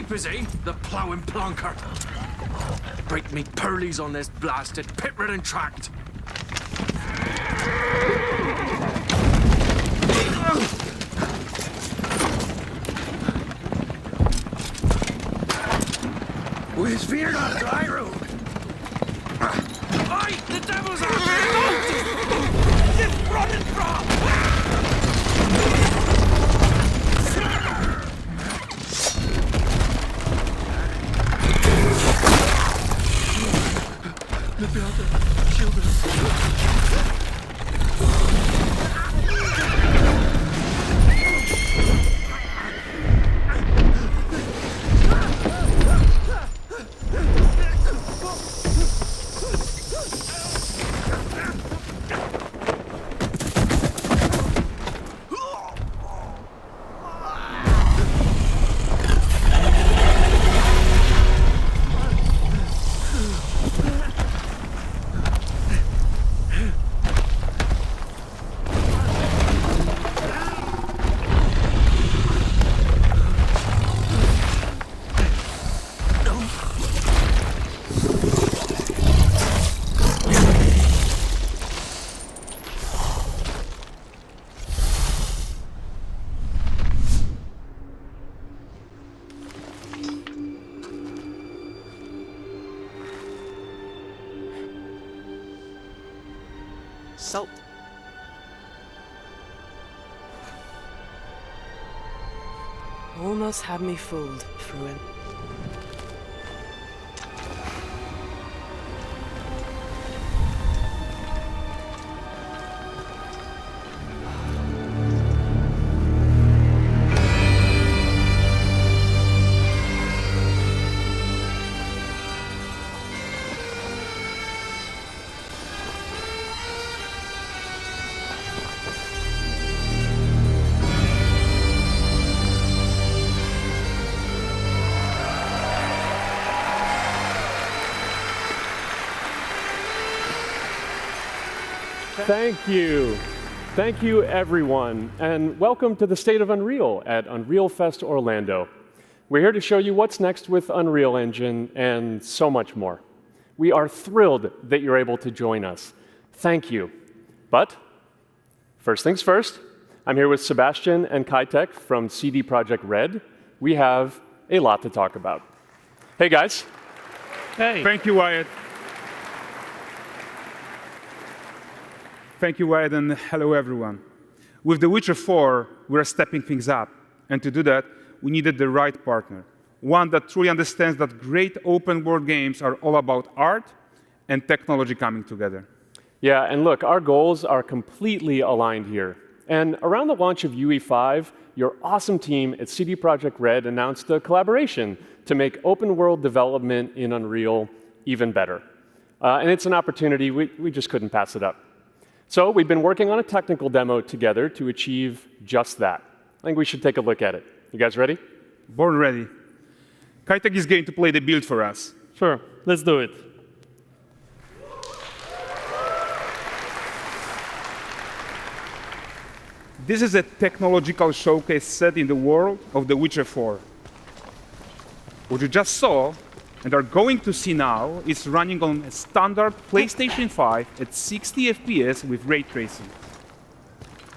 Asleep, is he? The ploughing plonker. Break me pearlies on this blasted pit-ridden tract. With fear not dry road. Aye, the devil's after it! This running from! Look out there, shield us. Salt. Almost had me fooled, Fruin. Thank you. Thank you, everyone, and welcome to the State of Unreal at Unreal Fest Orlando. We're here to show you what's next with Unreal Engine and so much more. We are thrilled that you're able to join us. Thank you. But first things first, I'm here with Sebastian and Kaitek from CD Projekt Red. We have a lot to talk about. Hey, guys. Hey. Thank you, Wyatt. Thank you, Wyatt, and hello, everyone. With The Witcher 4, we're stepping things up. And to do that, we needed the right partner, one that truly understands that great open-world games are all about art and technology coming together. Yeah, and look, our goals are completely aligned here. And around the launch of UE5, your awesome team at CD Projekt Red announced a collaboration to make open-world development in Unreal even better. And it's an opportunity, we just couldn't pass it up. So we've been working on a technical demo together to achieve just that. I think we should take a look at it. You guys ready? Born ready. Kaitek is going to play the build for us. Sure, let's do it. This is a technological showcase set in the world of The Witcher 4. What you just saw and are going to see now is running on a standard PlayStation 5 at 60 FPS with ray tracing.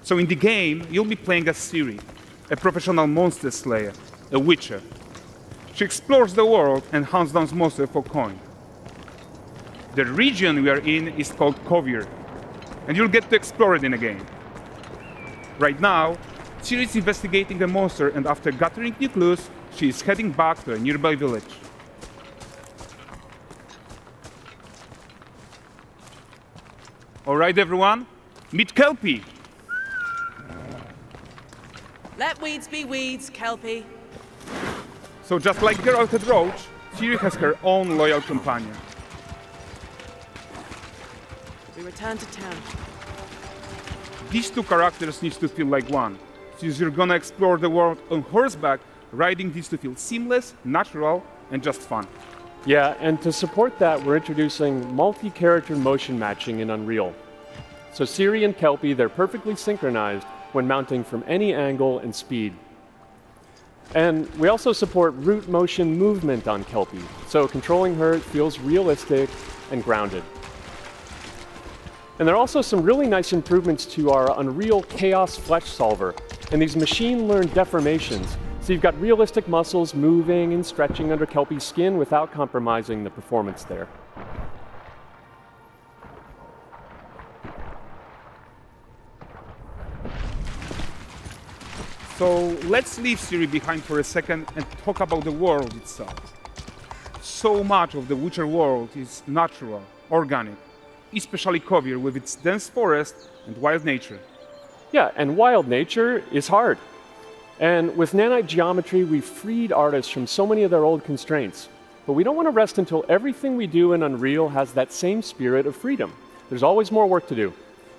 So in the game, you'll be playing as Ciri, a professional monster slayer, a witcher. She explores the world and hunts down monsters for coin. The region we are in is called Kovir, and you'll get to explore it in a game. Right now, Ciri is investigating a monster, and after gathering new clues, she is heading back to a nearby village. All right, everyone, meet Kelpie. Let weeds be weeds, Kelpie. So just like Geralt of Rivia, Ciri has her own loyal companion. We return to town. These two characters need to feel like one. Since you're gonna explore the world on horseback, riding needs to feel seamless, natural, and just fun. Yeah, and to support that, we're introducing multi-character motion matching in Unreal. So Ciri and Kelpie, they're perfectly synchronized when mounting from any angle and speed. And we also support root motion movement on Kelpie, so controlling her feels realistic and grounded. And there are also some really nice improvements to our Unreal Chaos Flesh Solver and these machine-learned deformations. So you've got realistic muscles moving and stretching under Kelpie's skin without compromising the performance there. So let's leave Ciri behind for a second and talk about the world itself. So much of the Witcher world is natural, organic, especially Kovir with its dense forest and wild nature. Yeah, and wild nature is hard. And with nanite geometry, we've freed artists from so many of their old constraints. But we don't want to rest until everything we do in Unreal has that same spirit of freedom. There's always more work to do.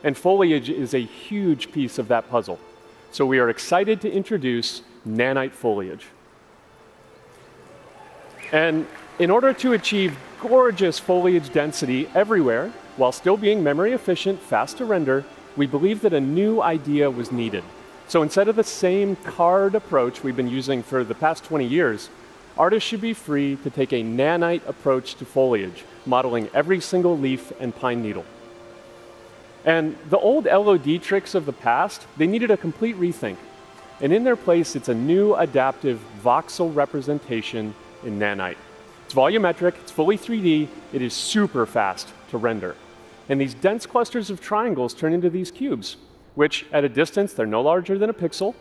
And foliage is a huge piece of that puzzle. So we are excited to introduce nanite foliage. And in order to achieve gorgeous foliage density everywhere, while still being memory efficient, fast to render, we believe that a new idea was needed. So instead of the same card approach we've been using for the past 20 years, artists should be free to take a nanite approach to foliage, modeling every single leaf and pine needle. And the old LOD tricks of the past, they needed a complete rethink. And in their place, it's a new adaptive voxel representation in nanite. It's volumetric, it's fully 3D, it is super fast to render. And these dense clusters of triangles turn into these cubes, which at a distance, they're no larger than a pixel,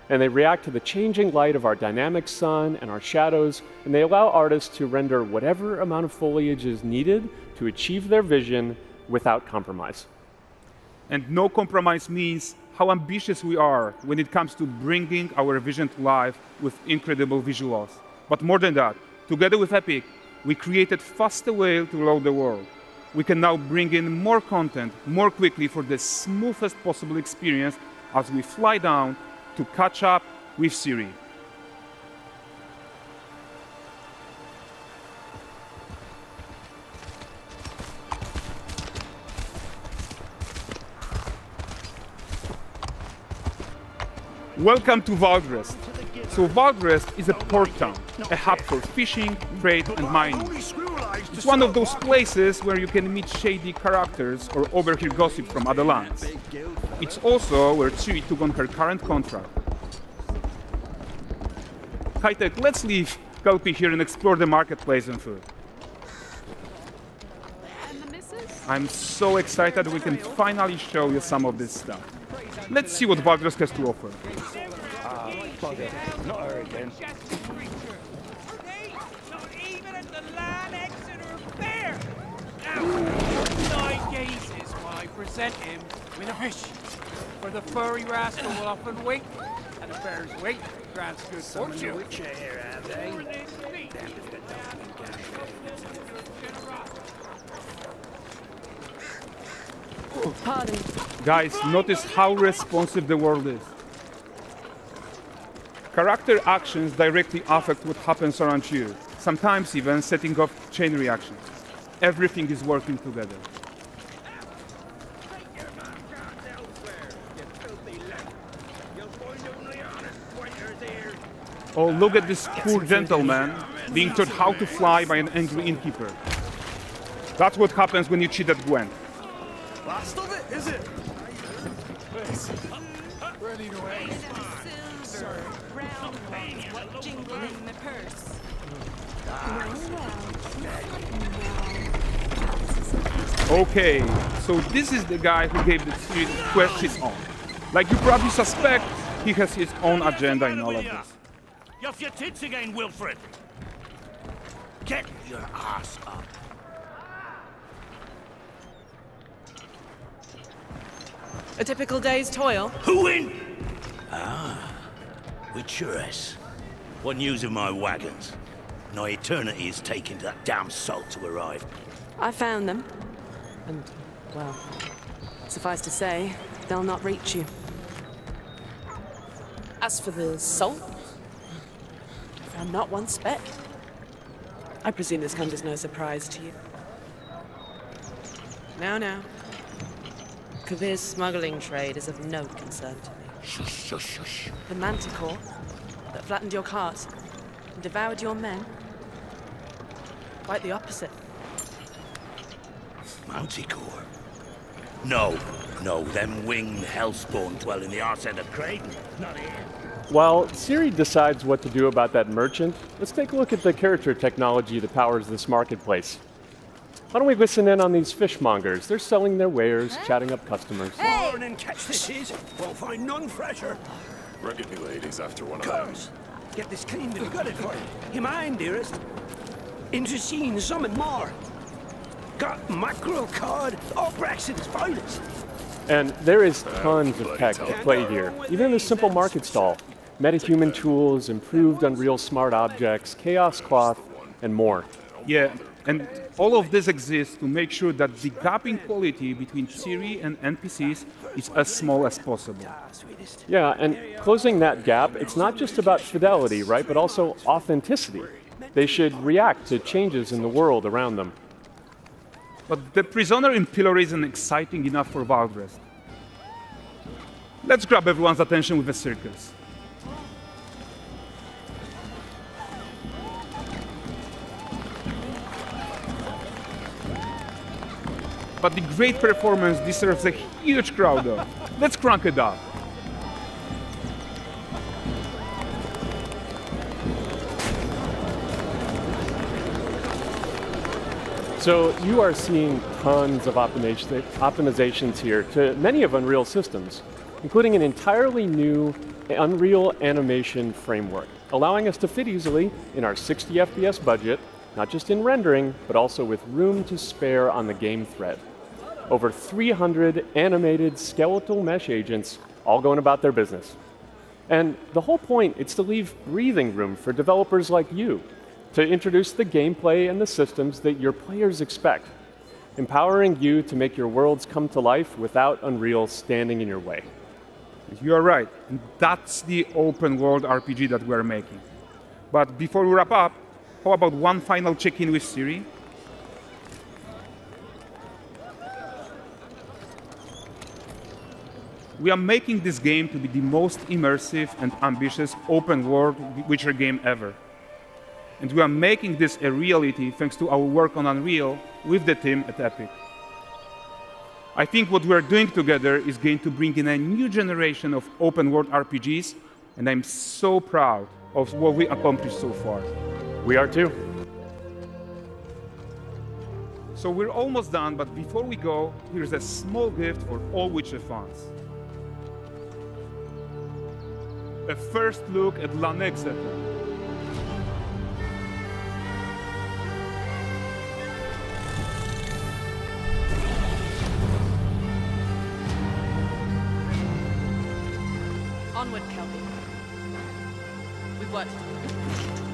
and they react to the changing light of our dynamic sun and our shadows, and they allow artists to render whatever amount of foliage is needed to achieve their vision without compromise. And no compromise means how ambitious we are when it comes to bringing our vision to life with incredible visuals. But more than that, together with Epic, we created faster way to load the world. We can now bring in more content more quickly for the smoothest possible experience as we fly down to catch up with Ciri. Welcome to Valdrest. So Valdrest is a port town, a hub for fishing, trade and mining. It's one of those places where you can meet shady characters or overhear gossip from other lands. It's also where Ciri took on her current contract. High-tech, let's leave Kelpie here and explore the marketplace and food. I'm so excited we can finally show you some of this stuff. Let's see what Valdrest has to offer. Not her again. Nine gazes while I present him with a fish. For the furry rascal will often wink, and a bear's weight grants good fortune. Pardon. Guys, notice how responsive the world is. Character actions directly affect what happens around you, sometimes even setting off chain reactions. Everything is working together. Oh, look at this poor gentleman being taught how to fly by an angry innkeeper. That's what happens when you cheat at Gwent. Last of it, is it? Ready to aim. Jingling the purse. Okay, so this is the guy who gave the Ciri quest his own. Like you probably suspect, he has his own agenda in all of this. You're off your tits again, Wilfred. Get your ass up. A typical day's toil. Who in? Witcheress. What news of my wagons? No eternity is taking that damn salt to arrive. I found them. And, well, suffice to say, they'll not reach you. As for the salt, I found not one speck. I presume this comes as no surprise to you. Now. Kovir's smuggling trade is of no concern to me. Shush, shush, shush. The Manticore, that flattened your cars and devoured your men. Quite the opposite. Manticore? No, them winged hellspawn dwell in the arse end of Creighton, not here. While Ciri decides what to do about that merchant, let's take a look at the character technology that powers this marketplace. Why don't we listen in on these fishmongers? They're selling their wares, chatting up customers. Morning, catch this is. Won't find none fresher. Reckon me ladies after one of them. Course. Get this cleaned and gutted for you. You mind, dearest? Into seeing something more. Got mackerel, cod, all Brexit's finest. And there is tons of tech to play here, even in this simple market stall. Metahuman tools, improved Unreal smart objects, chaos cloth, and more. Yeah, and all of this exists to make sure that the gap in quality between Ciri and NPCs is as small as possible. Yeah, and closing that gap, it's not just about fidelity, right, but also authenticity. They should react to changes in the world around them. But the prisoner in pillory isn't exciting enough for Valdrest. Let's grab everyone's attention with a circus. But the great performance deserves a huge crowd though. Let's crank it up. So you are seeing tons of optimizations here to many of Unreal's systems, including an entirely new Unreal animation framework, allowing us to fit easily in our 60 FPS budget, not just in rendering, but also with room to spare on the game thread. Over 300 animated skeletal mesh agents all going about their business. And the whole point is to leave breathing room for developers like you to introduce the gameplay and the systems that your players expect, empowering you to make your worlds come to life without Unreal standing in your way. You are right, and that's the open world RPG that we're making. But before we wrap up, how about one final check-in with Ciri? We are making this game to be the most immersive and ambitious open world Witcher game ever. And we are making this a reality thanks to our work on Unreal with the team at Epic. I think what we are doing together is going to bring in a new generation of open world RPGs, and I'm so proud of what we accomplished so far. We are too. So we're almost done, but before we go, here's a small gift for all Witcher fans. A first look at Lanexeter. Onward, Kelby. We've worked.